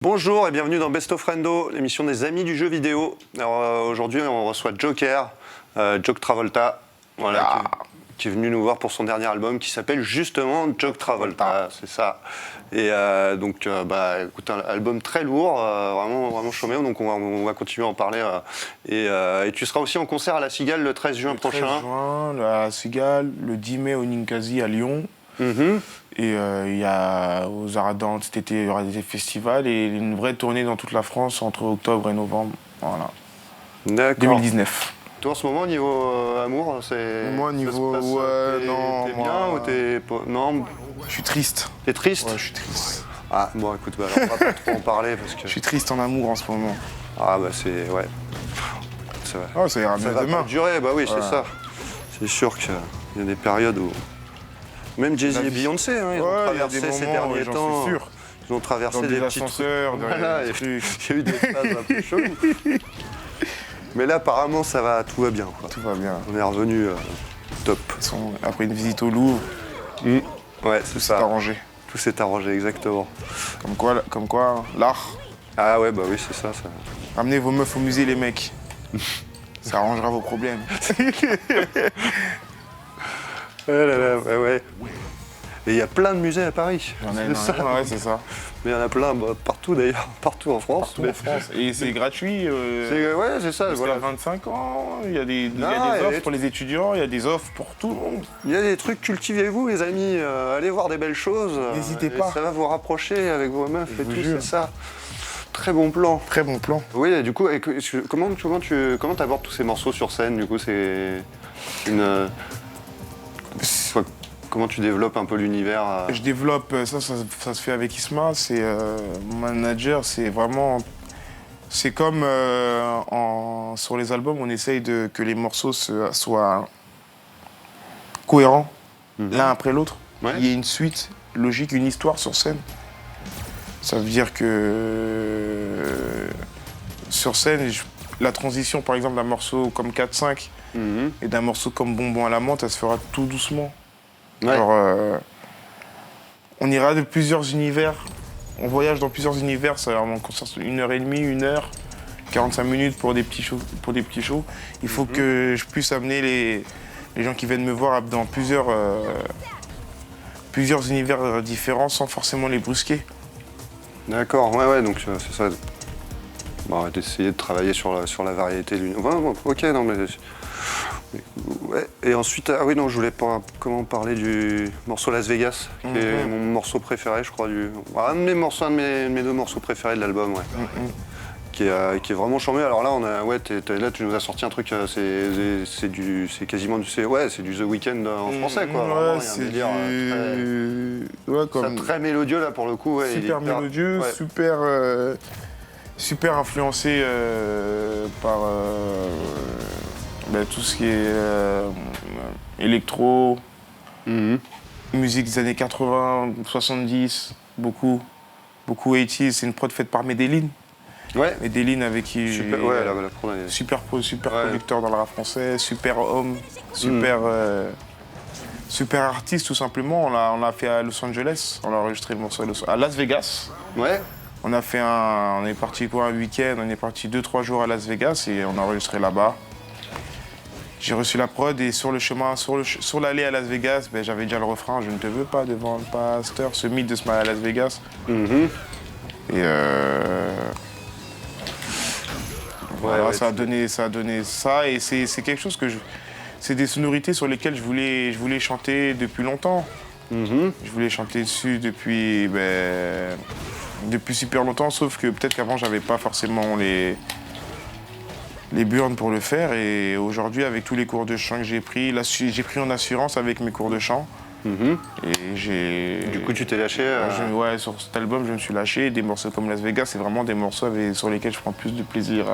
Bonjour et bienvenue dans Best of Friendo, l'émission des amis du jeu vidéo. Alors aujourd'hui on reçoit Joker, Joke Travolta, voilà, qui est venu nous voir pour son dernier album qui s'appelle justement Joke Travolta, c'est ça. Et écoute, un album très lourd, vraiment chômé, donc on va continuer à en parler. Et tu seras aussi en concert à La Cigale le 13 juin prochain. Le 13 juin, à La Cigale, le 10 mai au Ninkasi à Lyon. Et il y a aux Ardentes cet été, il y aura des festivals et une vraie tournée dans toute la France entre octobre et novembre. Voilà. D'accord. 2019. Toi en ce moment niveau amour, c'est. Moi niveau T'es bien ou t'es non? Je suis triste. T'es triste? Ouais, je suis triste. Ah bon écoute, alors, on va pas trop en parler parce que. Je suis triste en amour en ce moment. Ah bah c'est ouais. Ça va. Oh, ça ira mieux va demain. pas durer, bah oui c'est ça. C'est sûr qu'il y a des périodes où. Même Jay-Z et Beyoncé, hein, ils ont traversé ces derniers temps. Suis sûr. Ils ont traversé dans des petits ascenseurs, voilà, il y a eu des phases un peu chaudes. Mais là, apparemment, ça va, tout va bien. Quoi. Tout va bien. On est revenu top. Après une visite au Louvre, ouais, c'est ça. Tout s'est arrangé. Tout s'est arrangé, exactement. Comme quoi, l'art. Ah ouais, bah oui, c'est ça. Ramenez vos meufs au musée, les mecs. Ça arrangera vos problèmes. Ouais. Et il y a plein de musées à Paris. C'est ça. Ouais, c'est ça. Mais il y en a plein partout d'ailleurs, partout en France. Partout en France. Et c'est gratuit. Ouais, c'est ça. Jusqu'à 25 ans, il y a des offres pour les étudiants, il y a des offres pour tout le monde. Il y a des trucs, cultivez-vous les amis, allez voir des belles choses. N'hésitez pas. Ça va vous rapprocher avec vos meufs et tout, jure. c'est ça. Très bon plan. Très bon plan. Oui, et du coup, comment tu abordes tous ces morceaux sur scène? Du coup, c'est une... Comment tu développes un peu l'univers Je développe, ça se fait avec Isma, c'est mon manager, c'est vraiment... C'est comme sur les albums, on essaye que les morceaux soient cohérents, l'un après l'autre. Ouais. Il y a une suite logique, une histoire sur scène. Ça veut dire que sur scène, la transition par exemple d'un morceau comme 4-5 et d'un morceau comme Bonbon à la menthe, elle se fera tout doucement. Ouais. Genre, on ira de plusieurs univers, on voyage dans plusieurs univers, ça va en concert 1h30, 1h, 45 minutes pour des petits shows. Il faut que je puisse amener les gens qui viennent me voir dans plusieurs univers différents sans forcément les brusquer. D'accord, ouais, donc c'est ça. Bon, d'essayer de travailler sur la variété de l'univers. Ouais, bon, ok, non mais... Ouais. Et ensuite, je voulais comment parler du morceau Las Vegas, qui est mon morceau préféré, je crois, un de mes deux morceaux préférés de l'album, ouais. Qui est vraiment charmé. Alors là, là, tu nous as sorti un truc, c'est quasiment du The Weeknd en français, quoi. Ouais, c'est très mélodieux là pour le coup. Ouais, super mélodieux, super influencé par tout ce qui est électro, musique des années 80, 70, beaucoup 80s. C'est une prod faite par Medellin. Ouais. Medellin avec qui super producteur dans le rap français, super homme, super artiste tout simplement. On l'a fait à Los Angeles, on a enregistré le morceau à Las Vegas. Ouais. On est parti un week-end, on est parti 2-3 jours à Las Vegas et on a enregistré là-bas. J'ai reçu la prod et sur le chemin, sur l'allée à Las Vegas, j'avais déjà le refrain « Je ne te veux pas devant le pasteur », ce mythe de ce mal à Las Vegas. Et ça a donné ça et c'est quelque chose que c'est des sonorités sur lesquelles je voulais chanter depuis longtemps. Je voulais chanter dessus depuis super longtemps, sauf que peut-être qu'avant j'avais pas forcément les burnes pour le faire et aujourd'hui avec tous les cours de chant que j'ai pris en assurance avec mes cours de chant. Et Du coup tu t'es lâché sur cet album je me suis lâché. Des morceaux comme Las Vegas, c'est vraiment des morceaux sur lesquels je prends plus de plaisir.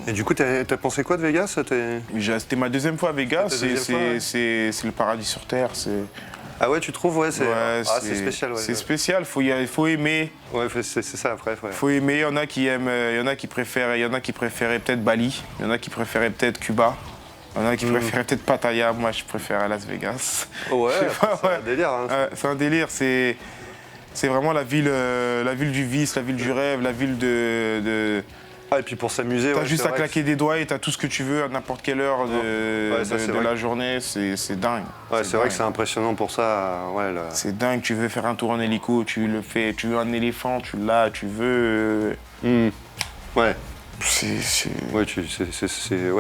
Et du coup t'as pensé quoi de Vegas? C'était ma deuxième fois à Vegas, c'est le paradis sur terre. Ah ouais, tu trouves? Ouais, c'est spécial. Ouais, c'est spécial, il faut aimer. Ouais, c'est ça après. Il faut aimer, il y en a qui aiment, il y en a qui préféraient peut-être Bali, il y en a qui préféraient peut-être Cuba, il y en a qui préféraient peut-être Pattaya, moi je préfère Las Vegas. Ouais, c'est un délire. Hein. C'est un délire, C'est vraiment la ville du vice, la ville du rêve, la ville de... Ah, et puis pour s'amuser, T'as juste à claquer des doigts et t'as tout ce que tu veux à n'importe quelle heure de la journée, c'est dingue. Ouais, c'est vrai que c'est impressionnant pour ça. Ouais, c'est dingue, tu veux faire un tour en hélico, tu le fais, tu veux un éléphant, tu l'as, tu veux... Ouais. C'est... Ouais,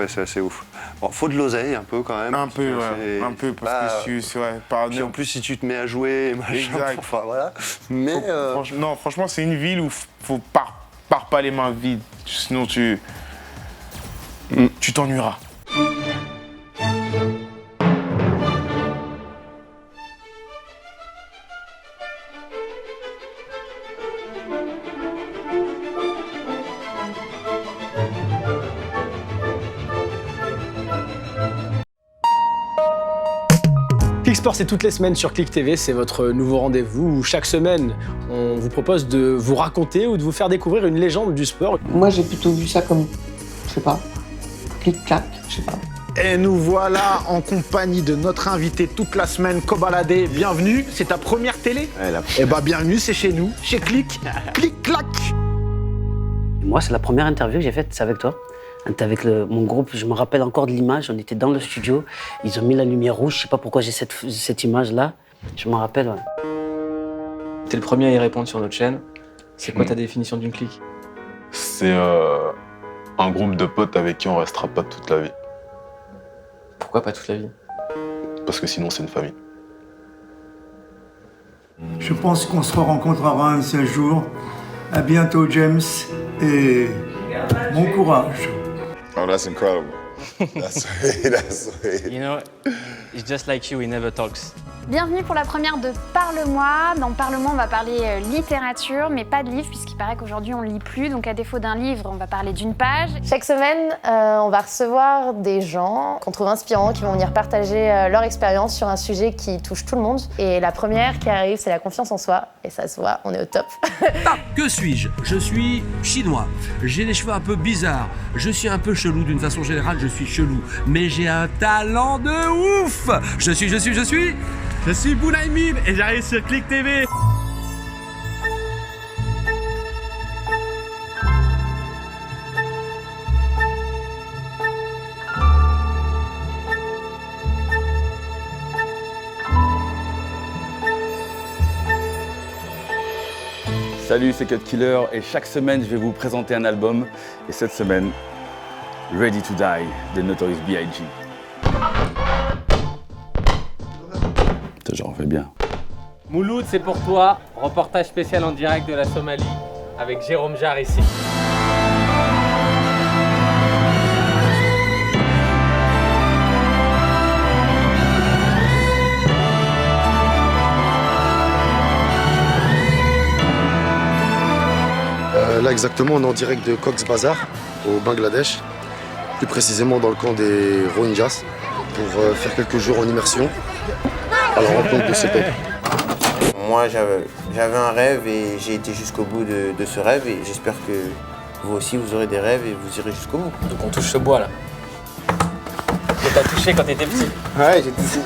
c'est assez ouf. Bon, faut de l'oseille un peu quand même. Un peu, parce que puis en plus, si tu te mets à jouer, machin, exact. Enfin, voilà. Mais... Non, franchement, c'est une ville où faut pars pas les mains vides, sinon tu t'ennuieras. Click Sport, c'est toutes les semaines sur Click TV, c'est votre nouveau rendez-vous où chaque semaine, on vous propose de vous raconter ou de vous faire découvrir une légende du sport. Moi, j'ai plutôt vu ça comme, je sais pas, clic-clac, je sais pas. Et nous voilà en compagnie de notre invité toute la semaine, Kobalade. Bienvenue, c'est ta première télé? Eh bah bienvenue, c'est chez nous, chez Click, Clic-clac. Moi, c'est la première interview que j'ai faite, c'est avec toi. On était avec mon groupe, je me rappelle encore de l'image, on était dans le studio, ils ont mis la lumière rouge, je sais pas pourquoi j'ai cette image-là, je me rappelle. Ouais. T'es le premier à y répondre sur notre chaîne. C'est quoi ta définition d'une clique? C'est un groupe de potes avec qui on restera pas toute la vie. Pourquoi pas toute la vie? Parce que sinon c'est une famille. Je pense qu'on se rencontrera un seul jour. À bientôt, James, et bon courage. Oh, that's incredible. That's sweet. You know, it's just like you, he never talks. Bienvenue pour la première de Parle-moi. Dans Parle-moi, on va parler littérature, mais pas de livre, puisqu'il paraît qu'aujourd'hui, on lit plus. Donc, à défaut d'un livre, on va parler d'une page. Chaque semaine, on va recevoir des gens qu'on trouve inspirants, qui vont venir partager leur expérience sur un sujet qui touche tout le monde. Et la première qui arrive, c'est la confiance en soi. Et ça se voit, on est au top. Que suis-je? Je suis chinois. J'ai des cheveux un peu bizarres. Je suis un peu chelou, d'une façon générale, je suis chelou. Mais j'ai un talent de ouf. Je suis Bounaïmin et j'arrive sur Click TV. Salut, c'est Cut Killer et chaque semaine je vais vous présenter un album. Et cette semaine, Ready to Die de Notorious B.I.G. J'en fais bien. Mouloud, c'est pour toi. Reportage spécial en direct de la Somalie avec Jérôme Jarre ici. Là exactement, on est en direct de Cox's Bazar au Bangladesh, plus précisément dans le camp des Rohingyas, pour faire quelques jours en immersion à la rencontre de ces peuples. Moi j'avais un rêve et j'ai été jusqu'au bout de ce rêve et j'espère que vous aussi vous aurez des rêves et vous irez jusqu'au bout. Donc on touche ce bois là. Que t'as touché quand t'étais petit. Ouais, j'ai touché.